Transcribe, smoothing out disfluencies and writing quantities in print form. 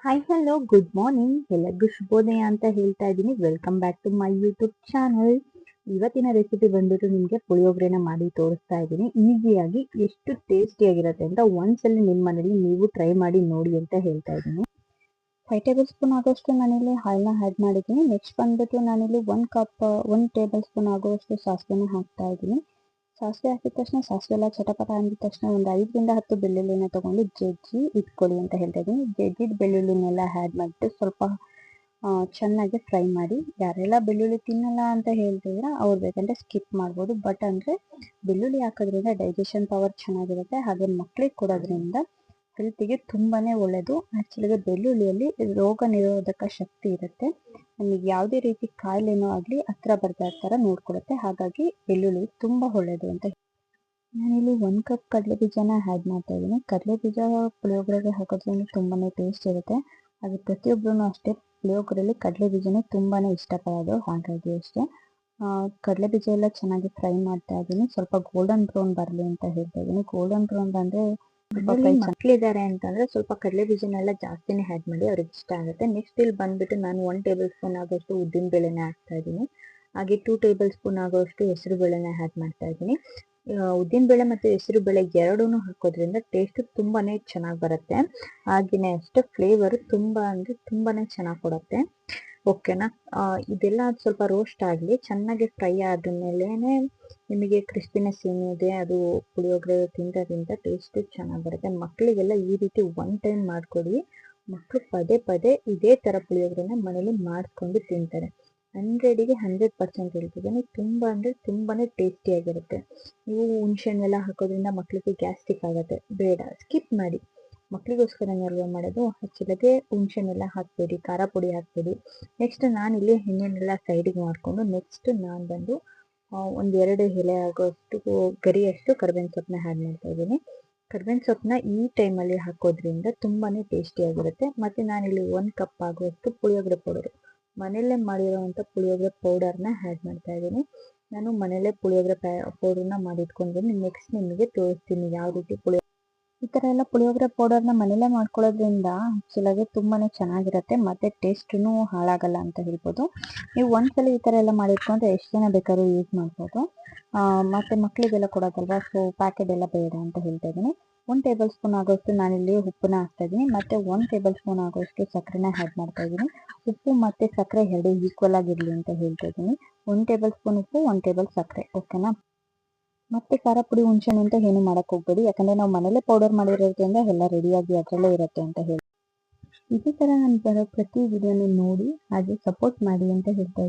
Hi hello good morning ಎಲ್ಲರಿಗೂ ಶುಭೋದಯ ಅಂತ ಹೇಳ್ತಾ ಇದ್ದೀನಿ. Welcome back to my YouTube channel. ಇವತ್ತಿನ ರೆಸಿಪಿ ಬಂದ್ಬಿಟ್ಟು ನಿಮಗೆ ಪುಳಿಯೋಗರೆನ ಮಾಡಿ ತೋರಿಸ್ತಾ ಇದ್ದೀನಿ. ಈಸಿಯಾಗಿ ಎಷ್ಟು ಟೇಸ್ಟಿಯಾಗಿರುತ್ತೆ ಅಂತ ಒಂದ್ಸಲ ನಿಮ್ಮ ಮನೇಲಿ ನೀವು ಟ್ರೈ ಮಾಡಿ ನೋಡಿ ಅಂತ ಹೇಳ್ತಾ ಇದ್ದೀನಿ. 5 ಟೇಬಲ್ ಸ್ಪೂನ್ ಆಗೋಷ್ಟು ನಾನಿಲ್ಲಿ ಹಾಲನ್ನ ಆ್ಯಡ್ ಮಾಡಿದ್ದೀನಿ. ನೆಕ್ಸ್ಟ್ ಬಂದ್ಬಿಟ್ಟು ನಾನಿಲ್ಲಿ 1 ಟೇಬಲ್ ಸ್ಪೂನ್ ಆಗುವಷ್ಟು ಸಾಸಿವೆನ ಹಾಕ್ತಾ ಇದ್ದೀನಿ. ಸಾಸಿವೆ ಹಾಕಿದ ತಕ್ಷಣ ಸಾಸಿವೆ ಎಲ್ಲ ಚಟಪಟ ಅಂದಿದ ತಕ್ಷಣ ಒಂದು 5ರಿಂದ 10 ಬೆಳ್ಳುಳ್ಳಿನ ತಗೊಂಡು ಜಜ್ಜಿ ಇಟ್ಕೊಳ್ಳಿ ಅಂತ ಹೇಳ್ತಾ ಇದ್ದೀನಿ. ಜಜ್ಜಿದ ಬೆಳ್ಳುಳ್ಳಿನೆಲ್ಲ ಆ್ಯಡ್ ಮಾಡಿಬಿಟ್ಟು ಸ್ವಲ್ಪ ಚೆನ್ನಾಗಿ ಫ್ರೈ ಮಾಡಿ. ಯಾರೆಲ್ಲ ಬೆಳ್ಳುಳ್ಳಿ ತಿನ್ನಲ್ಲ ಅಂತ ಹೇಳ್ತಿದ್ರೆ ಅವ್ರು ಬೇಕಂದ್ರೆ ಸ್ಕಿಪ್ ಮಾಡ್ಬೋದು. ಬಟ್ ಅಂದರೆ ಬೆಳ್ಳುಳ್ಳಿ ಹಾಕೋದ್ರಿಂದ ಡೈಜೆಷನ್ ಪವರ್ ಚೆನ್ನಾಗಿರುತ್ತೆ, ಹಾಗೆ ಮಕ್ಕಳಿಗೆ ಕೊಡೋದ್ರಿಂದ ಹೆಲ್ತಿಗೆ ತುಂಬಾ ಒಳ್ಳೆಯದು. ಆ್ಯಕ್ಚುಲಿಗೆ ಬೆಳ್ಳುಳ್ಳಿಯಲ್ಲಿ ರೋಗ ನಿರೋಧಕ ಶಕ್ತಿ ಇರುತ್ತೆ. ನಮಗೆ ಯಾವುದೇ ರೀತಿ ಕಾಯಿಲೆನೂ ಆಗಲಿ ಹತ್ರ ಬರ್ತಾ ಥರ ನೋಡ್ಕೊಳುತ್ತೆ. ಹಾಗಾಗಿ ಬೆಳ್ಳುಳ್ಳಿ ತುಂಬ ಒಳ್ಳೆಯದು ಅಂತ. ನಾನಿಲ್ಲಿ 1 ಕಪ್ ಕಡಲೆ ಬೀಜನ ಆ್ಯಡ್ ಮಾಡ್ತಾ ಇದ್ದೀನಿ. ಕಡಲೆ ಬೀಜ ಪುಳಿಯೋಗರೆಗೆ ಹಾಕೋದ್ರಿಂದ ತುಂಬಾ ಟೇಸ್ಟ್ ಇರುತ್ತೆ. ಅದು ಪ್ರತಿಯೊಬ್ಬರೂ ಅಷ್ಟೇ ಪುಳಿಯೋಗರೆಯಲ್ಲಿ ಕಡಲೆ ಬೀಜನೇ ತುಂಬಾ ಇಷ್ಟಪಡೋದು. ಹಾಗಾಗಿ ಅಷ್ಟೇ ಕಡಲೆ ಬೀಜ ಎಲ್ಲ ಚೆನ್ನಾಗಿ ಫ್ರೈ ಮಾಡ್ತಾ ಇದ್ದೀನಿ. ಸ್ವಲ್ಪ ಗೋಲ್ಡನ್ ಬ್ರೌನ್ ಬರಲಿ ಅಂತ ಹೇಳ್ತಾ ಇದ್ದೀನಿ. ಗೋಲ್ಡನ್ ಬ್ರೌನ್ ಬಂದರೆ ಮಕ್ಕಳಿದ್ದಾರೆ ಅಂತಂದರೆ ಸ್ವಲ್ಪ ಕಡಲೆ ಬೀಜನೆಲ್ಲ ಜಾಸ್ತಿನೇ ಆ್ಯಡ್ ಮಾಡಿ, ಅವ್ರಿಗೆ ಇಷ್ಟ ಆಗುತ್ತೆ. ನೆಕ್ಸ್ಟ್ ಇಲ್ಲಿ ಬಂದುಬಿಟ್ಟು ನಾನು 1 ಟೇಬಲ್ ಸ್ಪೂನ್ ಆಗೋಷ್ಟು ಉದ್ದಿನ ಬೇಳೆನ ಹಾಕ್ತಾ ಇದ್ದೀನಿ. ಹಾಗೆ 2 ಟೇಬಲ್ ಸ್ಪೂನ್ ಆಗೋಷ್ಟು ಹೆಸರು ಬೇಳೆನ ಆ್ಯಡ್ ಮಾಡ್ತಾ ಇದ್ದೀನಿ. ಉದ್ದಿನ ಬೇಳೆ ಮತ್ತು ಹೆಸರು ಬೇಳೆ ಎರಡೂ ಹಾಕೋದ್ರಿಂದ ಟೇಸ್ಟ್ ತುಂಬಾ ಚೆನ್ನಾಗಿ ಬರುತ್ತೆ. ಹಾಗೆಯೇ ಅಷ್ಟೇ ಫ್ಲೇವರು ತುಂಬ ಅಂದರೆ ತುಂಬಾ ಚೆನ್ನಾಗಿ ಕೊಡುತ್ತೆ. ಓಕೆನಾ. ಇದೆಲ್ಲ ಸ್ವಲ್ಪ ರೋಸ್ಟ್ ಆಗಲಿ, ಚೆನ್ನಾಗಿ ಫ್ರೈ ಆದಮೇಲೆ ನಿಮಗೆ ಕ್ರಿಸ್ಪಿನೆಸ್ ಏನಿದೆ ಅದು ಪುಳಿಯೋಗರೆ ತಿಂತ ಟೇಸ್ಟು ಚೆನ್ನಾಗಿ ಬರುತ್ತೆ. ಮಕ್ಕಳಿಗೆಲ್ಲ ಈ ರೀತಿ 1 ಟೈಮ್ ಮಾಡಿಕೊಡಿ. ಮಕ್ಕಳು ಪದೇ ಪದೇ ಇದೇ ಥರ ಪುಳಿಯೋಗರೆನ ಮನೇಲಿ ಮಾಡಿಕೊಂಡು ತಿಂತಾರೆ. 100ಗೆ 100% ಹೇಳ್ತಿದ್ದೀನಿ, ತುಂಬ ಅಂದರೆ ತುಂಬಾ ಟೇಸ್ಟಿಯಾಗಿರುತ್ತೆ. ನೀವು ಹುಣಸೆಹಣ್ಣೆಲ್ಲ ಹಾಕೋದ್ರಿಂದ ಮಕ್ಕಳಿಗೆ ಗ್ಯಾಸ್ಟ್ರಿಕ್ ಆಗುತ್ತೆ, ಬೇಡ, ಸ್ಕಿಪ್ ಮಾಡಿ. ಮಕ್ಕಳಿಗೋಸ್ಕರನೇ ಅಲ್ವಾ ಮಾಡೋದು, ಆ್ಯಕ್ಚುಲಾಗೆ ಹುಣಸೆಹಣ್ಣೆಲ್ಲ ಹಾಕಬೇಡಿ, ಖಾರ ಪುಡಿ ಹಾಕಬೇಡಿ. ನೆಕ್ಸ್ಟ್ ನಾನಿಲ್ಲಿ ಎಣ್ಣೆನೆಲ್ಲ ಸೈಡಿಗೆ ಮಾಡಿಕೊಂಡು ನೆಕ್ಸ್ಟ್ ನಾನು ಬಂದು ಒಂದು 2 ಎಲೆ ಆಗೋಷ್ಟು ಗರಿಯಷ್ಟು ಕರಿಬೇವಿನ ಸೊಪ್ಪನ್ನ ಆ್ಯಡ್ ಮಾಡ್ತಾ ಇದ್ದೀನಿ. ಕರಿಬೇವಿನ ಸೊಪ್ಪನ್ನ ಈ ಟೈಮಲ್ಲಿ ಹಾಕೋದ್ರಿಂದ ತುಂಬಾ ಟೇಸ್ಟಿಯಾಗಿರುತ್ತೆ. ಮತ್ತು ನಾನಿಲ್ಲಿ 1 ಕಪ್ ಆಗುವಷ್ಟು ಪುಳಿಯೋಗರೆ ಪೌಡರು, ಮನೆಯಲ್ಲೇ ಮಾಡಿರೋವಂಥ ಪುಳಿಯೋಗರೆ ಪೌಡರ್ನ ಆ್ಯಡ್ ಮಾಡ್ತಾ ಇದ್ದೀನಿ. ನಾನು ಮನೆಯಲ್ಲೇ ಪುಳಿಯೋಗರೆ ಪೌಡರ್ನ ಮಾಡಿಟ್ಕೊಂಡಿದ್ದೀನಿ. ನೆಕ್ಸ್ಟ್ ನಿಮಗೆ ತೋರಿಸ್ತೀನಿ ಯಾವ ರೀತಿ ಈ ಥರ ಎಲ್ಲ ಪುಳಿಯೋಗರೆ ಪೌಡರ್ನ ಮನೇಲೇ ಮಾಡ್ಕೊಳ್ಳೋದ್ರಿಂದ ಆ್ಯಕ್ಚುಲಾಗಿ ತುಂಬಾ ಚೆನ್ನಾಗಿರುತ್ತೆ ಮತ್ತು ಟೇಸ್ಟೂ ಹಾಳಾಗಲ್ಲ ಅಂತ ಹೇಳ್ಬೋದು. ನೀವು ಒಂದ್ಸಲ ಈ ಥರ ಎಲ್ಲ ಮಾಡಿಟ್ಕೊಂಡ್ರೆ ಎಷ್ಟು ಜನ ಬೇಕಾದ್ರೂ ಯೂಸ್ ಮಾಡ್ಬೋದು. ಮತ್ತು ಮಕ್ಕಳಿಗೆಲ್ಲ ಕೊಡೋದಲ್ವಾ, ಸೊ ಪ್ಯಾಕೆಟ್ ಎಲ್ಲ ಬೇಡ ಅಂತ ಹೇಳ್ತಾ ಇದ್ದೀನಿ. 1 ಟೇಬಲ್ ಸ್ಪೂನ್ ಆಗೋಷ್ಟು ನಾನಿಲ್ಲಿ ಉಪ್ಪನ್ನ ಹಾಕ್ತಾ ಇದ್ದೀನಿ ಮತ್ತು 1 ಟೇಬಲ್ ಸ್ಪೂನ್ ಆಗೋಷ್ಟು ಸಕ್ಕರೆನ ಆ್ಯಡ್ ಮಾಡ್ತಾ ಇದ್ದೀನಿ. ಉಪ್ಪು ಮತ್ತು ಸಕ್ಕರೆ ಎರಡು ಈಕ್ವಲ್ ಆಗಿರಲಿ ಅಂತ ಹೇಳ್ತಾ ಇದ್ದೀನಿ. 1 ಟೇಬಲ್ ಸ್ಪೂನ್ ಉಪ್ಪು, 1 ಟೇಬಲ್ ಸಕ್ಕರೆ, ಓಕೆನಾ. ಮತ್ತೆ ಖಾರ ಪುಡಿ ಹುಣಸೆಹಣ್ಣು ಅಂತ ಏನು ಮಾಡಕ್ಕೆ ಹೋಗಬೇಡಿ, ಯಾಕಂದರೆ ನಾವು ಮನೇಲೇ ಪೌಡರ್ ಮಾಡಿರೋದ್ರಿಂದ ಎಲ್ಲ ರೆಡಿಯಾಗಿ ಅದರಲ್ಲೇ ಇರುತ್ತೆ ಅಂತ ಹೇಳಿ. ಇದೇ ಥರ ನಾನು ಬರೋ ಪ್ರತಿ ವಿಡಿಯೋನ ನೋಡಿ ಹಾಗೆ ಸಪೋರ್ಟ್ ಮಾಡಿ ಅಂತ ಹೇಳ್ತಾ ಇದ್ದೀನಿ.